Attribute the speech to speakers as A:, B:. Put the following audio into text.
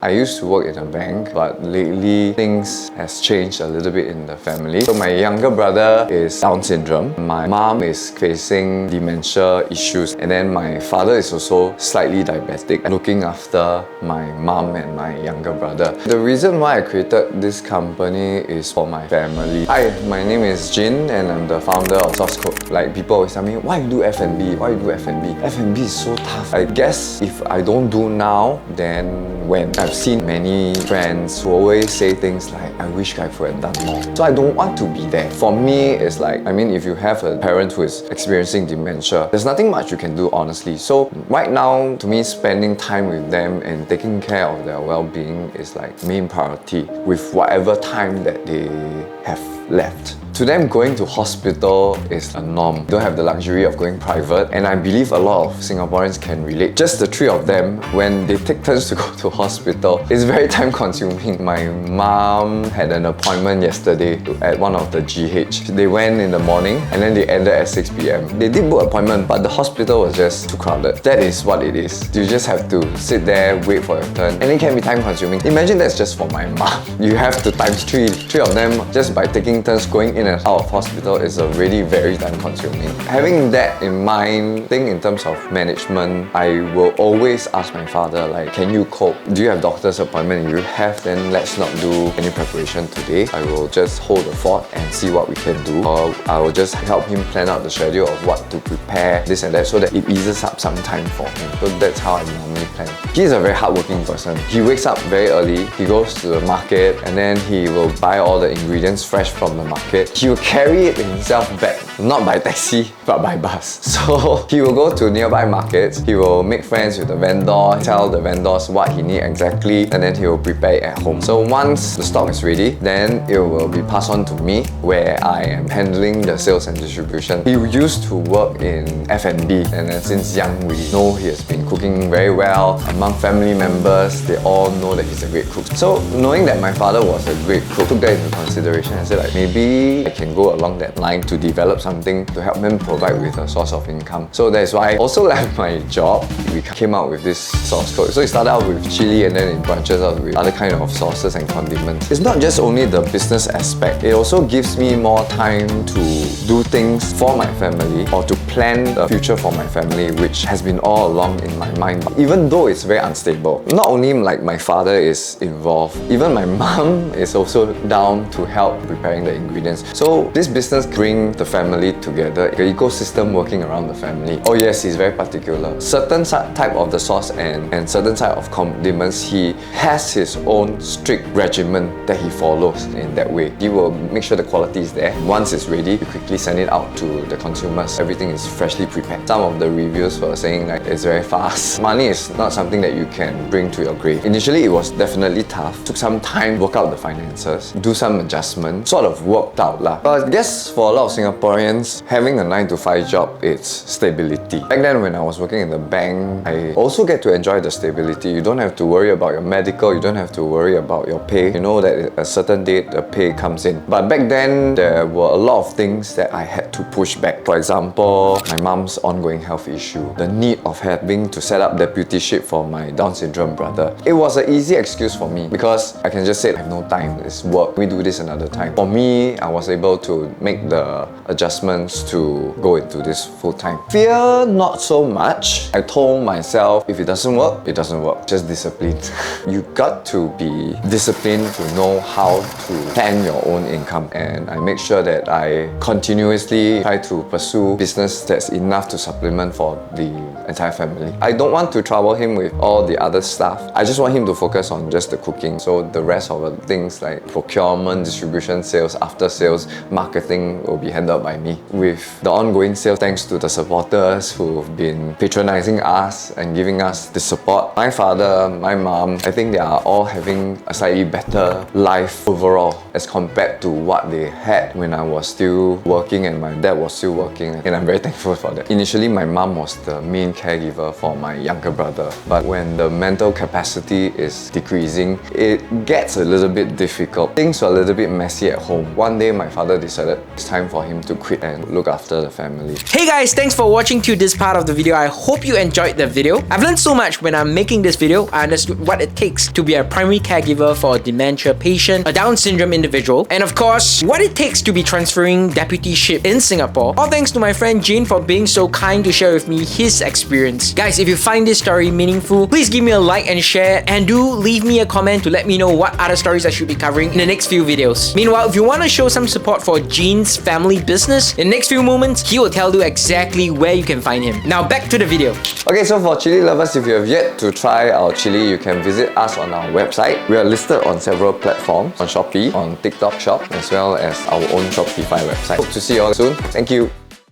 A: I used to work in a bank, but lately things has changed a little bit in the family. So my younger brother is Down syndrome, my mom is facing dementia issues, and then my father is also slightly diabetic, looking after my mom and my younger brother. The reason why I created this company is for my family. Hi, my name is Jin and I'm the founder of Saucecode. Like, people always tell me, why you do F&B? Why you do F&B? F&B is so tough. I guess if I don't do now, then when? I've seen many friends who always say things like, I wish I could have done more. So I don't want to be there. For me, it's like, if you have a parent who is experiencing dementia, there's nothing much you can do, honestly. So right now, to me, spending time with them and taking care of their well-being is like main priority with whatever time that they have left. To them, going to hospital is a norm. They don't have the luxury of going private, and I believe a lot of Singaporeans can relate. Just the three of them, when they take turns to go to hospital, it's very time consuming. My mom had an appointment yesterday at one of the GH. They went in the morning and then they ended at 6 p.m. They did book an appointment, but the hospital was just too crowded. That is what it is. You just have to sit there, wait for your turn, and it can be time consuming. Imagine that's just for my mom. You have to times three of them just by taking turns going in and out of hospital is already very time consuming. Having that in mind, think in terms of management, I will always ask my father, like, can you cope? Do you have doctor's appointment? If you have, then let's not do any preparation today. I will just hold the fort and see what we can do. Or I will just help him plan out the schedule of what to prepare, this and that, so that it eases up some time for him. So that's how I normally plan. He's a very hardworking person. He wakes up very early, he goes to the market, and then he will buy all the ingredients fresh from the market. He will carry it himself back, not by taxi, but by bus. So he will go to nearby markets, he will make friends with the vendor, tell the vendors what he needs exactly, and then he will prepare it at home. So once the stock is ready, then it will be passed on to me, where I am handling the sales and distribution. He used to work in F&B, and then since young we know he has been cooking very well. Among family members, they all know that he's a great cook. So knowing that my father was a great cook, took that into consideration and said, like, maybe I can go along that line to develop something to help them provide with a source of income. So that's why I also left my job. We came out with this Saucecode. So it started out with chilli, and then it branches out with other kind of sauces and condiments. It's not just only the business aspect, it also gives me more time to do things for my family or to plan the future for my family, which has been all along in my mind. But even though it's very unstable, not only like my father is involved, even my mom is also down to help preparing the ingredients. So this business brings the family together, the ecosystem working around the family. Oh yes, he's very particular. Certain type of the sauce and certain type of condiments, he has his own strict regimen that he follows in that way. He will make sure the quality is there. Once it's ready, you quickly send it out to the consumers. Everything is freshly prepared. Some of the reviews were saying like it's very fast. Money is not something that you can bring to your grave. Initially, it was definitely tough. Took some time to work out the finances, do some adjustments, sort of worked out lah. But I guess for a lot of Singaporeans, having a 9-to-5 job, it's stability. Back then when I was working in the bank, I also get to enjoy the stability. You don't have to worry about your medical, you don't have to worry about your pay. You know that at a certain date, the pay comes in. But back then, there were a lot of things that I had to push back. For example, my mom's ongoing health issue, the need of having to set up deputyship for my Down syndrome brother. It was an easy excuse for me because I can just say, I have no time, it's work, we do this another time. For me, I was able to make the adjustments to go into this full time. Fear, not so much. I told myself, if it doesn't work, it doesn't work. Just discipline. You got to be disciplined to know how to plan your own income. And I make sure that I continuously try to pursue business that's enough to supplement for the entire family. I don't want to trouble him with all the other stuff. I just want him to focus on just the cooking. So the rest of the things like procurement, distribution, sales, after sales, marketing will be handled by me. With the ongoing sales, thanks to the supporters who've been patronizing us and giving us the support. My father, my mom, I think they are all having a slightly better life overall as compared to what they had when I was still working and my dad was still working, and I'm very thankful for that. Initially, my mom was the main caregiver for my younger brother, but when the mental capacity is decreasing, it gets a little bit difficult. Things were a little bit messy at home. One day, my father decided it's time for him to quit and look after the family.
B: Hey guys, thanks for watching to this part of the video. I hope you enjoyed the video. I've learned so much when I'm making this video. I understood what it takes to be a primary caregiver for a dementia patient, a Down syndrome individual, and of course, what it takes to be transferring deputyship in Singapore. All thanks to my friend Jane for being so kind to share with me his experience. Guys, if you find this story meaningful, please give me a like and share, and do leave me a comment to let me know what other stories I should be covering in the next few videos. Meanwhile, if you want to show some support for Jane's family business, in the next few moments, he will tell you exactly where you can find him. Now back to the video.
A: Okay, so for chili lovers, if you have yet to try our chili, you can visit us on our website. We are listed on several platforms, on Shopee, on TikTok Shop, as well as our own Shopify website. Hope to see you all soon. Thank you.